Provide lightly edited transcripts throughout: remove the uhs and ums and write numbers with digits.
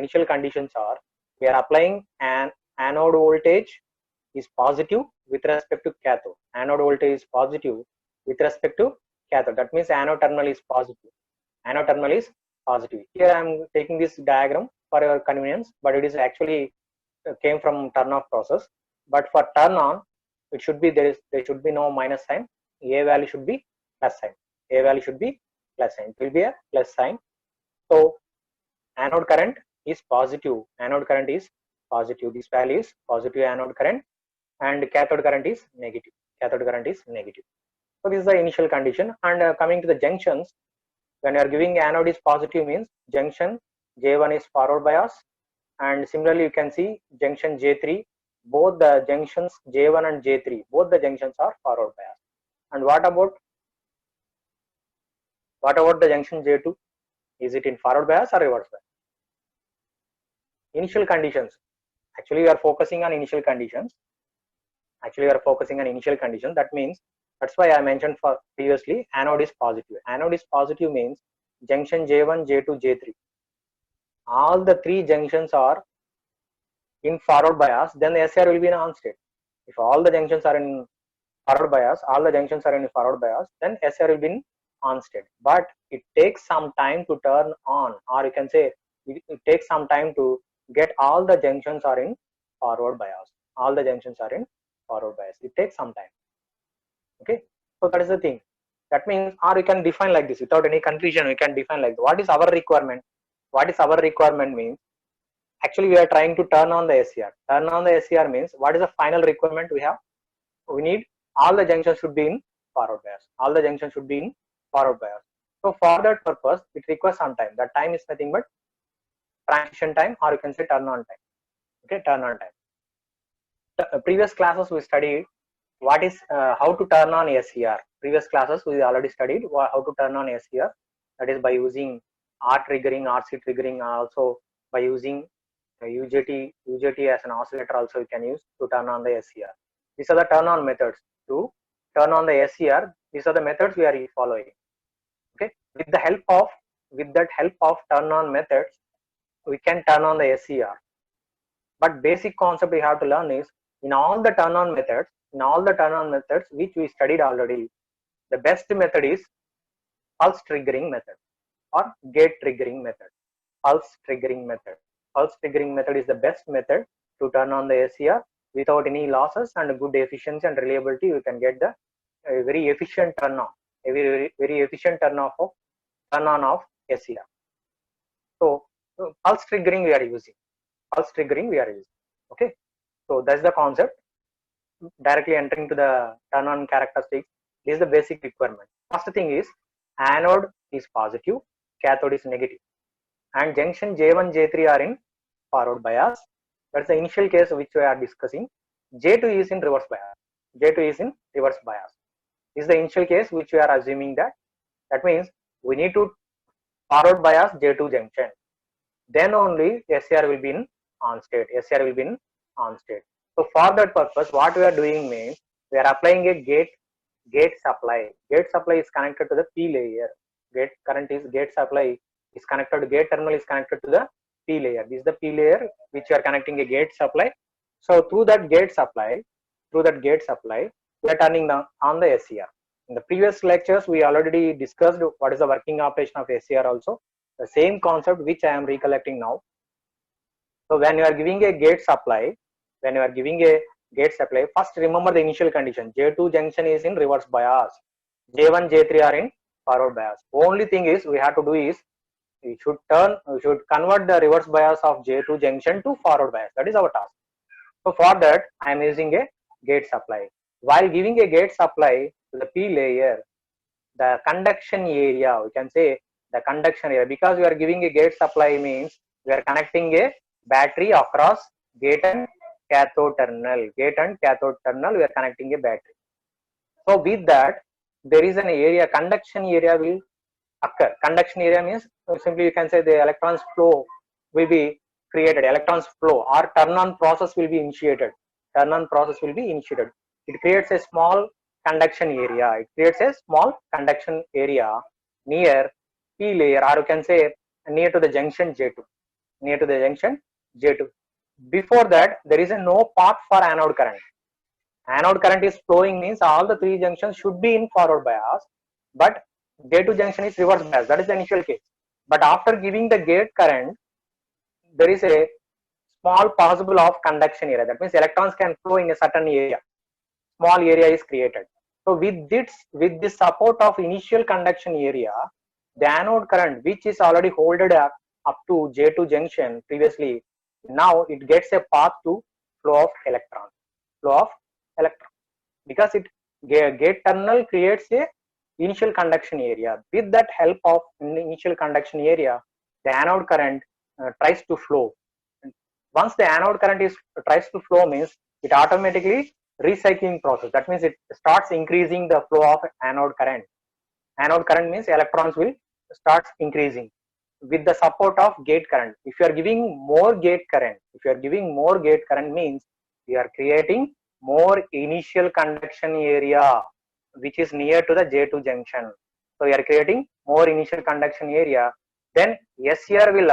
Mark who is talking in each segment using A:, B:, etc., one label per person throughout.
A: initial conditions are, we are applying an anode voltage is positive with respect to cathode. Anode voltage is positive with respect to cathode. That means anode terminal is positive. Anode terminal is positive. Here I am taking this diagram for your convenience, but it is actually came from turn off process. But for turn on, it should be there should be no minus sign. A value should be plus sign. A value should be plus sign. It will be a plus sign. So anode current is positive. Anode current is positive. This value is positive anode current, and cathode current is negative. Cathode current is negative. So this is the initial condition. And coming to the junctions, when you are giving anode is positive means junction J1 is forward bias, and similarly you can see junction J3, both the junctions J1 and J3, both the junctions are forward bias. And what about the junction J2? Is it in forward bias or reverse bias? Initial conditions. Actually we are focusing on initial conditions. That means, that's why I mentioned for previously, anode is positive. Anode is positive means junction J1, J2, J3. All the three junctions are in forward bias, then the SCR will be in on state. If all the junctions are in forward bias, then SCR will be in on state. But it takes some time to turn on, or you can say it takes some time to get all the junctions are in forward bias. It takes some time. Okay, so that is the thing. That means, or you can define like this without any confusion. We can define like, what is our requirement? Means, actually we are trying to turn on the SCR. Turn on the SCR means, what is the final requirement we have? We need all the junctions should be in forward bias. So for that purpose, it requires some time. That time is nothing but transition time, or you can say turn on time. Okay, turn on time. The previous classes we studied what is how to turn on SCR. Previous classes we already studied how to turn on SCR. That is by using R triggering, RC triggering, also by using UJT as an oscillator also you can use to turn on the SCR. These are the turn on methods to turn on the SCR. These are the methods we are following. Okay, with that help of turn on methods, we can turn on the SCR. But basic concept we have to learn is, in all the turn on methods which we studied already, the best method is pulse triggering method or gate triggering method. Pulse triggering method is the best method to turn on the SCR without any losses, and good efficiency and reliability. You can get the very efficient turn on, very efficient turn on of SCR. So pulse triggering we are using. Okay, so that's the concept. Directly entering to the turn on characteristics, this is the basic requirement. First thing is, anode is positive, cathode is negative, and junction J1, J3 are in forward bias. That's the initial case which we are discussing. J2 is in reverse bias. This is the initial case which we are assuming that. That means we need to forward bias J2 junction. Then only SCR will be in on state. So for that purpose, what we are doing means, we are applying a gate supply. Gate supply is connected to the P layer. Gate supply is connected to gate terminal is connected to the P layer. This is the P layer which you are connecting a gate supply. So through that gate supply, we are turning on the SCR. In the previous lectures, we already discussed what is the working operation of SCR also. The same concept which I am recollecting now. So when you are giving a gate supply, first remember the initial condition. J2 junction is in reverse bias. J1, J3 are in forward bias. Only thing is we have to do is, we should convert the reverse bias of J2 junction to forward bias. That is our task. So for that, I am using a gate supply. While giving a gate supply to the P layer, the conduction area, we can say the conduction area, because we are giving a gate supply means we are connecting a battery across gate and cathode terminal. We are connecting a battery. So with that, there is an area, conduction area will occur. Conduction area means simply you can say the electrons flow will be created. Electrons flow or turn on process will be initiated. It creates a small conduction area. Near P layer, or you can say near to the junction J2. near to the junction J2. Before that, there is a no path for anode current. Anode current is flowing means all the three junctions should be in forward bias, but J2 junction is reverse bias. That is the initial case. But after giving the gate current, there is a small possible of conduction area. That means electrons can flow in a certain area. Small area is created. So with this support of initial conduction area, the anode current, which is already holded up to J2 junction previously, now it gets a path to flow of electrons. Because gate terminal creates a initial conduction area. With that help of initial conduction area, the anode current tries to flow. Once the anode current tries to flow means it automatically recycling process. That means it starts increasing the flow of anode current. Anode current means electrons will start increasing with the support of gate current. If you are giving more gate current, means you are creating more initial conduction area which is near to the J2 junction. So you are creating more initial conduction area, then SCR will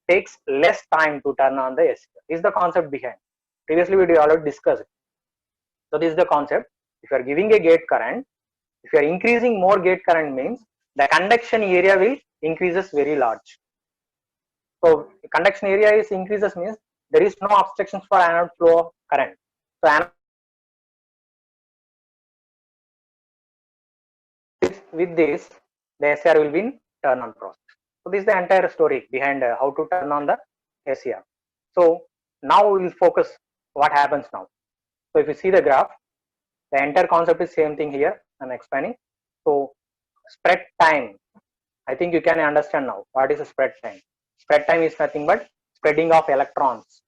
A: takes less time to turn on the SCR. This is the concept behind. Previously we already discussed. So this is the concept. If you are giving a gate current, if you are increasing more gate current means the conduction area will increases very large. So conduction area is increases means there is no obstructions for anode flow current. So with this, the SCR will be in turn on process. So this is the entire story behind how to turn on the SCR. So now we will focus what happens now. So if you see the graph, the entire concept is same thing here. I'm explaining. So spread time. I think you can understand now what is a spread time. Spread time is nothing but spreading of electrons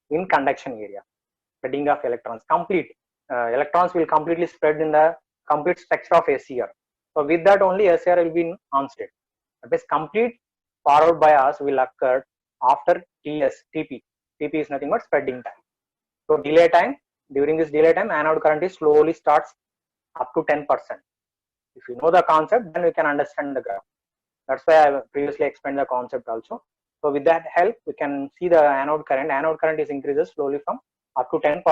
A: in conduction area. Spreading of electrons. Electrons will completely spread in the complete structure of SCR. So with that only SCR will be on state. That is complete forward bias will occur after TP. TP is nothing but spreading time. So delay time, during this delay time, anode current is slowly starts up to 10%. If you know the concept, then we can understand the graph. That's why I previously explained the concept also. So with that help, we can see the anode current. Anode current is increases slowly from up to 10%.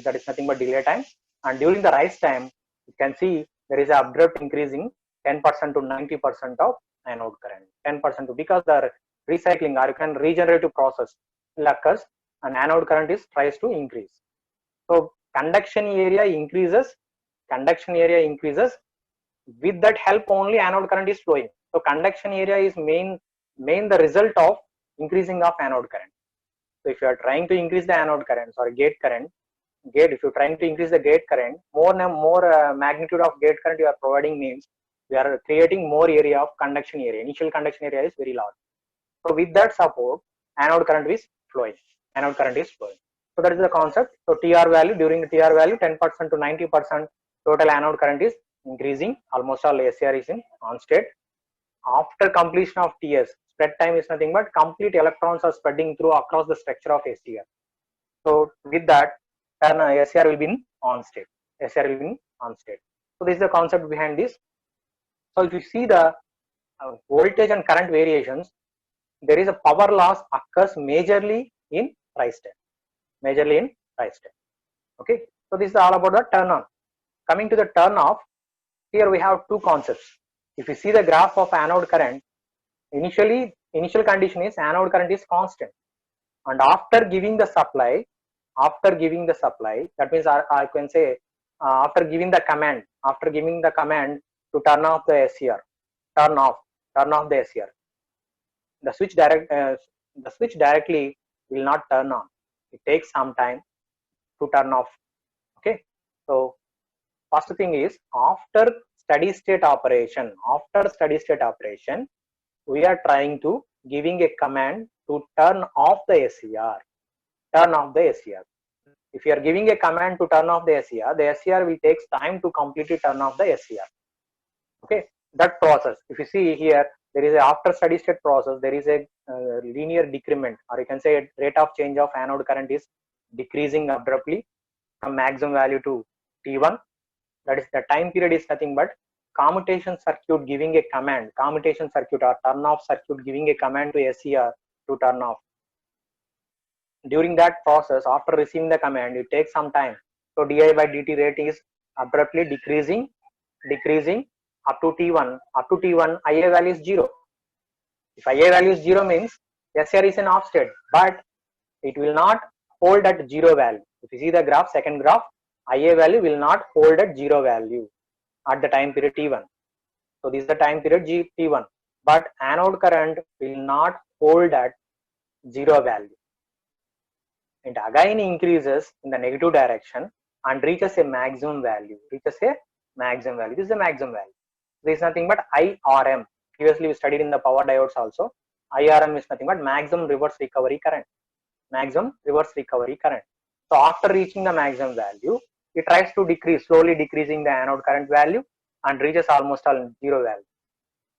A: That is nothing but delay time. And during the rise time, you can see there is a abrupt increasing 10% to 90% of anode current. 10% to, because the recycling or you can regenerative process will occurs and anode current tries to increase. So conduction area increases. With that help only anode current is flowing. So conduction area is main the result of increasing of anode current. So if you are trying to increase the anode current or gate current, if you are trying to increase the gate current, more magnitude of gate current you are providing means we are creating more area of conduction area. Initial conduction area is very large. So with that support, anode current is flowing. So that is the concept. So TR value, during the TR value 10% to 90% total anode current is increasing. Almost all SCR is in on state. After completion of TS, spread time is nothing but complete electrons are spreading through across the structure of SCR. So with that, SCR will be in on state. So this is the concept behind this. So if you see the voltage and current variations, there is a power loss occurs majorly in rise time. Okay. So this is all about the turn on. Coming to the turn off, here we have two concepts. If you see the graph of anode current, initial condition is anode current is constant, and after giving the supply, that means I can say after giving the command to turn off the SCR, turn off the SCR, the switch directly will not turn on. It takes some time to turn off. Okay. So first thing is after steady state operation, we are trying to giving a command to turn off the SCR. If you are giving a command to turn off the SCR will take time to completely turn off the SCR. Okay, that process. If you see here, there is a after steady state process. There is a linear decrement, or you can say rate of change of anode current is decreasing abruptly from maximum value to T1. That is the time period is nothing but commutation circuit giving a command, or turn off circuit giving a command to SCR to turn off. During that process, after receiving the command, it takes some time. So di by dt rate is abruptly decreasing up to t1. Up to t1, ia value is 0. If ia value is 0 means SCR is in off state, but it will not hold at 0 value. If you see the graph, second graph, ia value will not hold at 0 value at the time period t1. So this is the time period t1, but anode current will not hold at 0 value. It again increases in the negative direction and reaches a maximum value. This is the maximum value. This is nothing but IRM. Previously we studied in the power diodes also. IRM is nothing but maximum reverse recovery current. So after reaching the maximum value, it tries to decrease, slowly decreasing the anode current value and reaches almost all 0 value,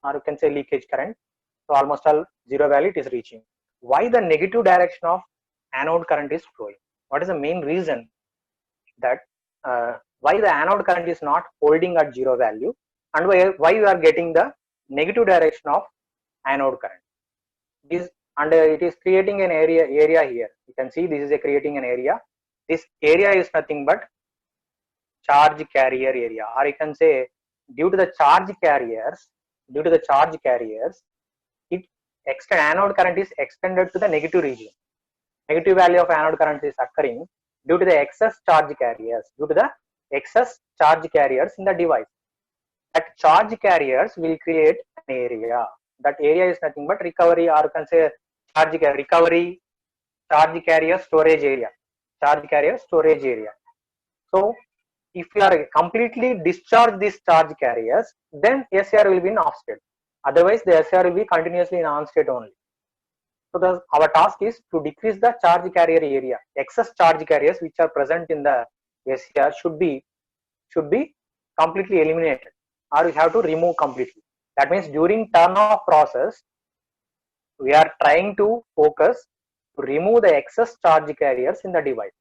A: or you can say leakage current. So almost all 0 value it is reaching. Why the negative direction of anode current is flowing? What is the main reason that why the anode current is not holding at 0 value, and why you are getting the negative direction of anode current? It is creating an area here. You can see this is creating an area. This area is nothing but charge carrier area, or you can say due to the charge carriers, anode current is extended to the negative region. Negative value of anode current is occurring due to the excess charge carriers in the device. That charge carriers will create an area. That area is nothing but recovery, or you can say charge carrier storage area. So if you are completely discharge these charge carriers, then SCR will be in off state. Otherwise the SCR will be continuously in on state only. So our task is to decrease the charge carrier area. Excess charge carriers which are present in the SCR should be completely eliminated, or we have to remove completely. That means during turn off process, we are trying to focus to remove the excess charge carriers in the device.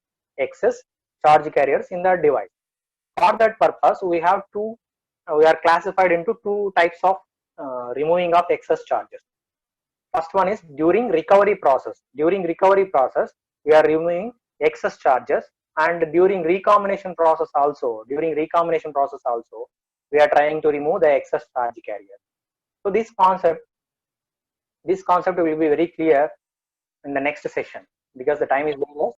A: For that purpose, we are classified into two types of removing of excess charges. First one is during recovery process. During recovery process, we are removing excess charges, and during recombination process also, we are trying to remove the excess charge carrier. So this concept will be very clear in the next session, because the time is very less.